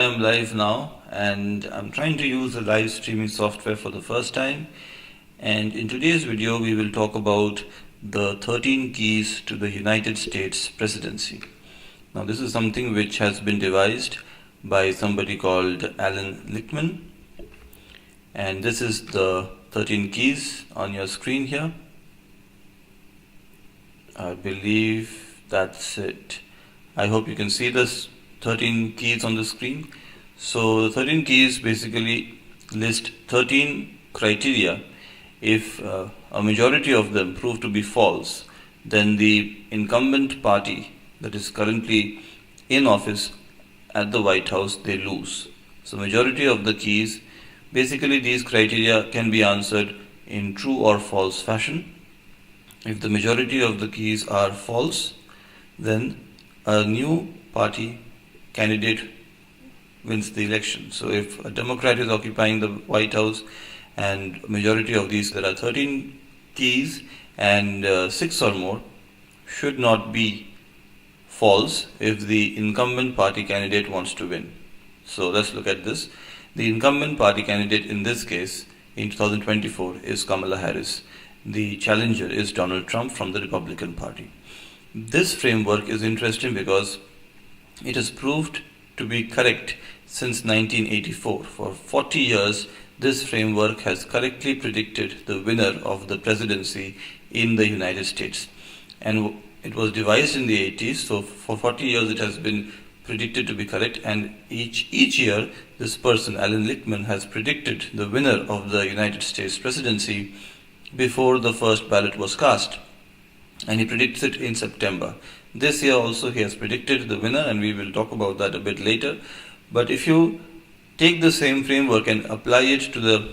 I'm live now and I'm trying to use the live streaming software for the first time, and in today's video we will talk about the 13 keys to the United States presidency. Now this is something which has been devised by somebody called Alan Lichtman, and this is the 13 keys on your screen here. I believe that's it. I hope you can see this 13 keys on the screen. So the 13 keys basically list 13 criteria. If a majority of them prove to be false, then the incumbent party that is currently in office at the White House, they lose. So majority of the keys, basically these criteria can be answered in true or false fashion. If the majority of the keys are false, then a new party candidate wins the election. So if a Democrat is occupying the White House and majority of these, there are 13 keys and 6 or more should not be false if the incumbent party candidate wants to win. So let's look at this. The incumbent party candidate in this case in 2024 is Kamala Harris. The challenger is Donald Trump from the Republican Party. This framework is interesting because it has proved to be correct since 1984. For 40 years, this framework has correctly predicted the winner of the presidency in the United States. And it was devised in the 80s, so for 40 years it has been predicted to be correct, and each year this person, Alan Lichtman, has predicted the winner of the United States presidency before the first ballot was cast. And he predicts it in September. This year also he has predicted the winner, and we will talk about that a bit later. But if you take the same framework and apply it to the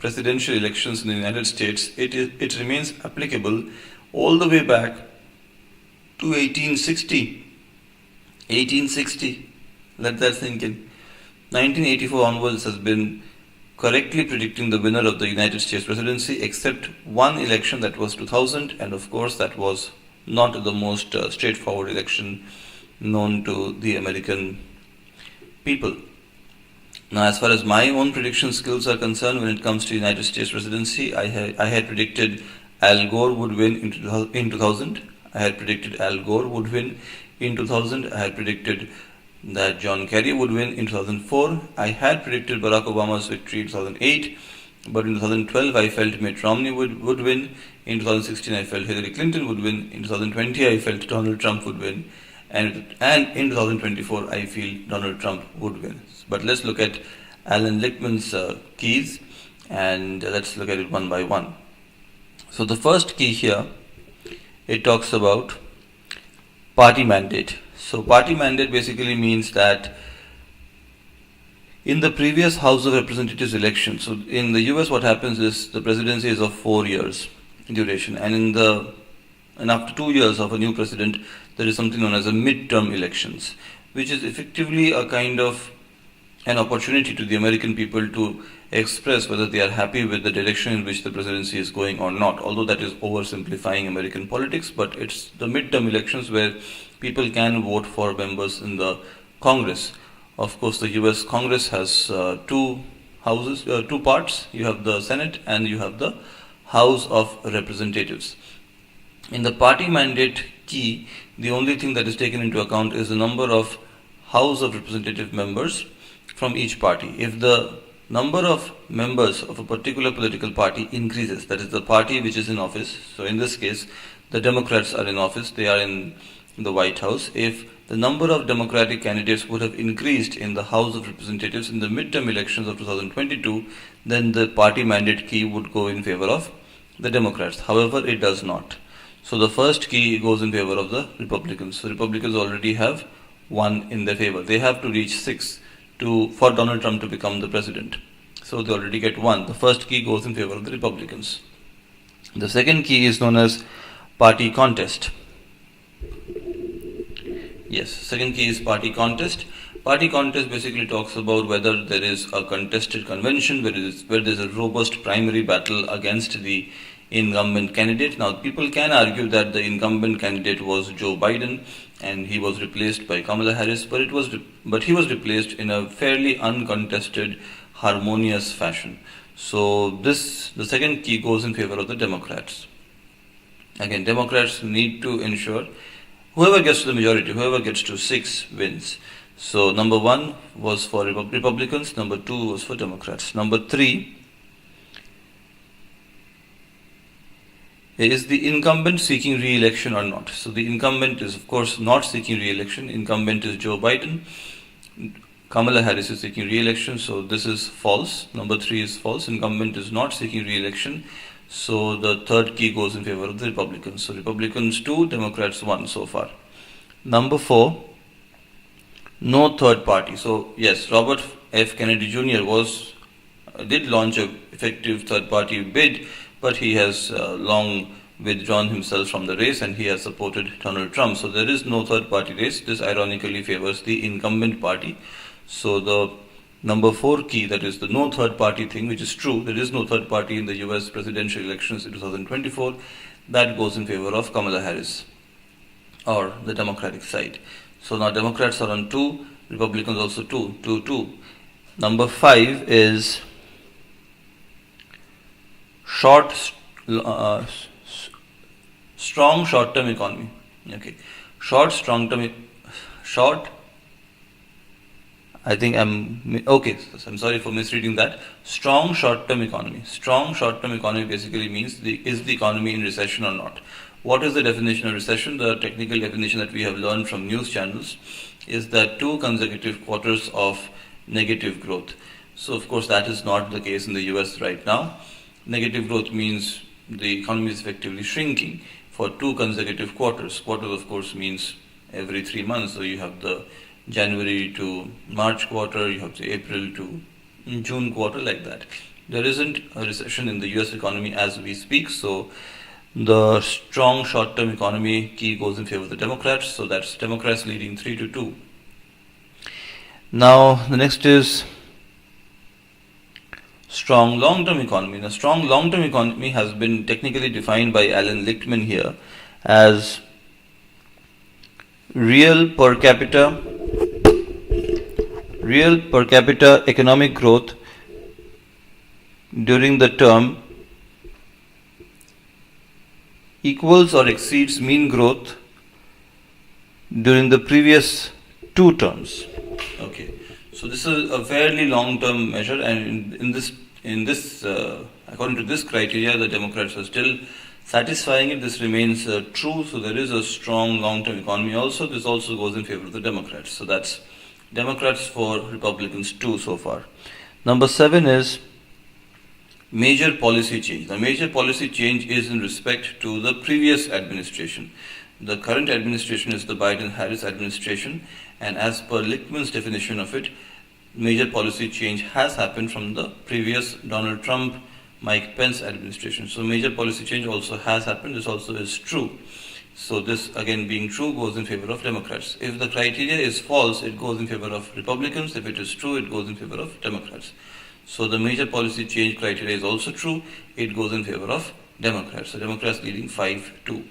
presidential elections in the United States, it remains applicable all the way back to 1860. 1860, let that sink in. 1984 onwards has been correctly predicting the winner of the United States presidency, except one election, that was 2000, and of course that was not the most straightforward election known to the American people. Now, as far as my own prediction skills are concerned, when it comes to United States presidency, I had predicted Al Gore would win in 2000. I had predicted Al Gore would win in 2000. I had predicted that John Kerry would win in 2004. I had predicted Barack Obama's victory in 2008, but in 2012 I felt Mitt Romney would win. In 2016 I felt Hillary Clinton would win. In 2020 I felt Donald Trump would win. And in 2024 I feel Donald Trump would win. But let's look at Alan Lichtman's keys, and let's look at it one by one. So the first key here, it talks about party mandate. So party mandate basically means that in the previous House of Representatives election, so in the US what happens is the presidency is of 4 years duration, and after 2 years of a new president, there is something known as a midterm elections, which is effectively a kind of an opportunity to the American people to express whether they are happy with the direction in which the presidency is going or not, although that is oversimplifying American politics. But it's the midterm elections where people can vote for members in the Congress. Of course, the US Congress has two parts. You have the Senate and you have the House of Representatives. In the party mandate key, the only thing that is taken into account is the number of House of Representative members from each party. If the number of members of a particular political party increases, that is the party which is in office, so in this case the Democrats are in office, they are in the White House. If the number of Democratic candidates would have increased in the House of Representatives in the midterm elections of 2022, then the party mandate key would go in favor of the Democrats. However, it does not. So the first key goes in favor of the Republicans. So Republicans already have 1 in their favor. They have to reach 6 for Donald Trump to become the president. So they already get 1. The first key goes in favor of the Republicans. The second key is known as party contest. Yes, second key is party contest. Party contest basically talks about whether there is a contested convention, where there is a robust primary battle against the incumbent candidate. Now, people can argue that the incumbent candidate was Joe Biden, and he was replaced by Kamala Harris, but he was replaced in a fairly uncontested, harmonious fashion. So the second key goes in favor of the Democrats. Again, Democrats need to ensure whoever gets to the majority, whoever gets to 6 wins. So number 1 was for Republicans, number 2 was for Democrats. Number 3 is the incumbent seeking re-election or not. So the incumbent is of course not seeking re-election. Incumbent is Joe Biden. Kamala Harris is seeking re-election, so this is false. Number 3 is false. Incumbent is not seeking re-election. So the third key goes in favor of the Republicans. So Republicans 2, Democrats 1 so far. Number 4, no third party. So yes, Robert F. Kennedy Jr. did launch a effective third party bid, but he has long withdrawn himself from the race and he has supported Donald Trump. So there is no third party race. This ironically favors the incumbent party. So the number 4 key, that is the no third party thing, which is true, there is no third party in the US presidential elections in 2024, that goes in favor of Kamala Harris or the Democratic side. So now Democrats are on 2, Republicans also 2. Number 5 is strong short-term economy. Okay, short. I'm sorry for misreading that. Strong short-term economy. Strong short-term economy basically means is the economy in recession or not? What is the definition of recession? The technical definition that we have learned from news channels is that 2 consecutive quarters of negative growth. So of course that is not the case in the US right now. Negative growth means the economy is effectively shrinking for 2 consecutive quarters. Quarters of course means every 3 months. So you have the January to March quarter, you have the April to June quarter, like that. There isn't a recession in the US economy as we speak, so the strong short-term economy key goes in favor of the Democrats, so that's Democrats leading 3-2. Now the next is strong long-term economy. Now strong long-term economy has been technically defined by Alan Lichtman here as real per capita economic growth during the term equals or exceeds mean growth during the previous 2 terms. Okay, so this is a fairly long-term measure, and in this according to this criteria, the Democrats are still satisfying it. This remains true. So there is a strong long-term economy also. This also goes in favor of the Democrats. So that's Democrats 4, Republicans 2 so far. Number 7 is major policy change. The major policy change is in respect to the previous administration. The current administration is the Biden-Harris administration, and as per Lichtman's definition of it, major policy change has happened from the previous Donald Trump, Mike Pence administration. So major policy change also has happened. This also is true. So this again being true goes in favor of Democrats. If the criteria is false, it goes in favor of Republicans. If it is true, it goes in favor of Democrats. So the major policy change criteria is also true. It goes in favor of Democrats. So Democrats leading 5-2.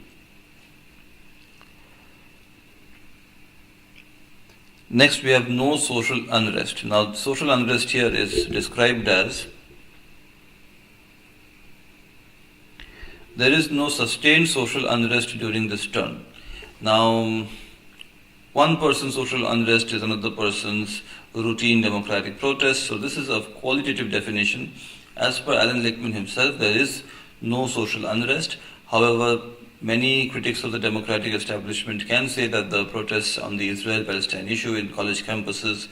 Next we have no social unrest. Now social unrest here is described as there is no sustained social unrest during this term. Now, one person's social unrest is another person's routine democratic protest. So this is a qualitative definition. As per Alan Lichtman himself, there is no social unrest. However, many critics of the democratic establishment can say that the protests on the Israel-Palestine issue in college campuses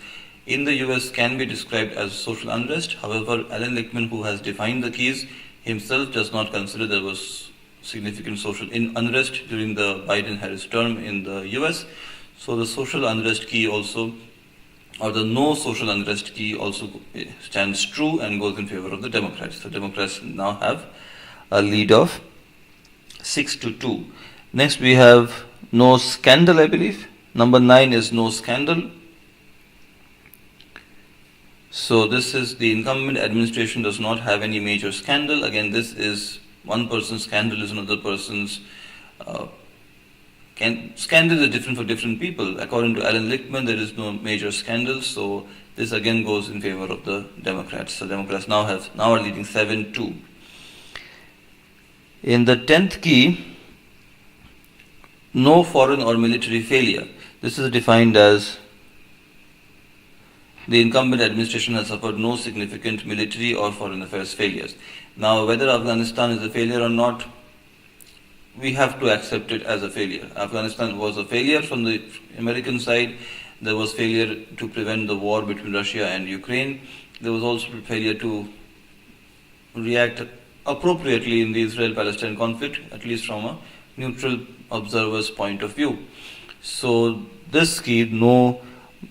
in the US can be described as social unrest. However, Alan Lichtman, who has defined the keys, himself does not consider there was significant social unrest during the Biden-Harris term in the US. So the social unrest key also, or the no social unrest key also stands true and goes in favor of the Democrats. The Democrats now have a lead of 6-2. Next we have no scandal, I believe. Number 9 is no scandal. So this is the incumbent administration does not have any major scandal. Again, this is one person's scandal is another person's scandal is different for different people. According to Alan Lichtman, there is no major scandal, so this again goes in favor of the Democrats. So Democrats now are leading 7-2. In the 10th key, no foreign or military failure. This is defined as the incumbent administration has suffered no significant military or foreign affairs failures. Now, whether Afghanistan is a failure or not, we have to accept it as a failure. Afghanistan was a failure from the American side. There was failure to prevent the war between Russia and Ukraine. There was also failure to react appropriately in the Israel-Palestine conflict, at least from a neutral observer's point of view. So this key, no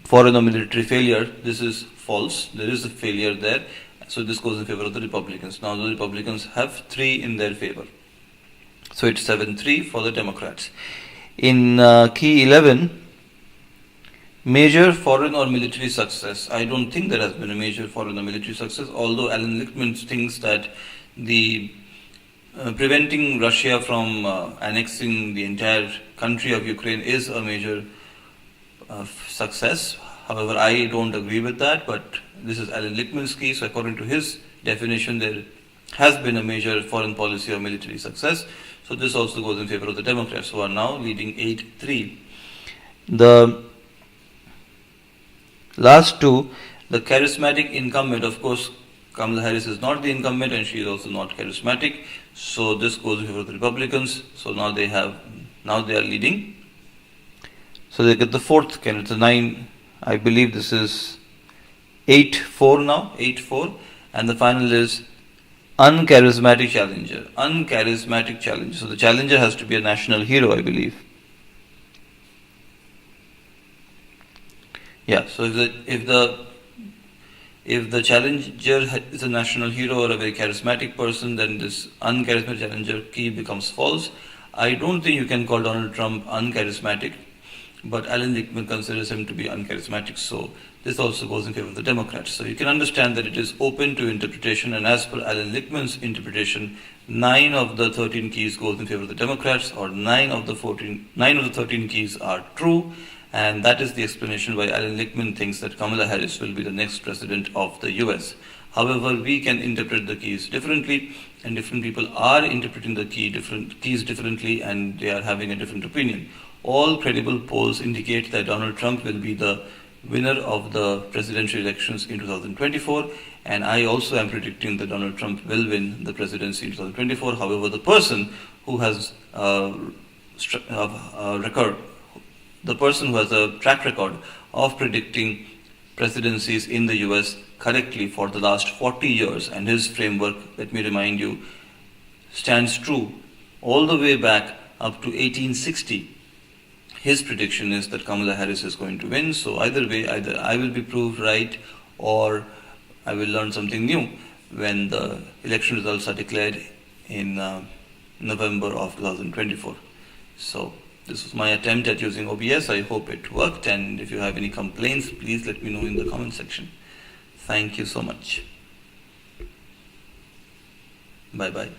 foreign or military failure, this is false. There is a failure there. So this goes in favor of the Republicans. Now the Republicans have 3 in their favor. So it's 7-3 for the Democrats. In key 11, major foreign or military success. I don't think there has been a major foreign or military success, although Alan Lichtman thinks that the preventing Russia from annexing the entire country of Ukraine is a major success. However, I don't agree with that, but this is Alan Lichtman's key, so according to his definition, there has been a major foreign policy or military success. So this also goes in favor of the Democrats, who are now leading 8-3. The last 2, the charismatic incumbent, of course, Kamala Harris is not the incumbent and she is also not charismatic. So this goes in favor of the Republicans. So now they are leading. So they get the 4th candidate, the 9. I believe this is 8-4 now, 8-4. And the final is uncharismatic challenger. Uncharismatic challenger. So the challenger has to be a national hero, I believe. Yeah, so if the challenger is a national hero or a very charismatic person, then this uncharismatic challenger key becomes false. I don't think you can call Donald Trump uncharismatic, but Alan Lichtman considers him to be uncharismatic, so this also goes in favor of the Democrats. So you can understand that it is open to interpretation, and as per Alan Lichtman's interpretation, 9 of the 13 keys goes in favor of the Democrats, or 9 of the 13 keys are true, and that is the explanation why Alan Lichtman thinks that Kamala Harris will be the next president of the US. However, we can interpret the keys differently, and different people are interpreting the keys differently, and they are having a different opinion. All credible polls indicate that Donald Trump will be the winner of the presidential elections in 2024, and I also am predicting that Donald Trump will win the presidency in 2024. However, the person who has a track record of predicting presidencies in the US correctly for the last 40 years, and his framework, let me remind you, stands true all the way back up to 1860. His prediction is that Kamala Harris is going to win. So either way, either I will be proved right or I will learn something new when the election results are declared in November of 2024. So this was my attempt at using OBS. I hope it worked, and if you have any complaints, please let me know in the comment section. Thank you so much. Bye bye.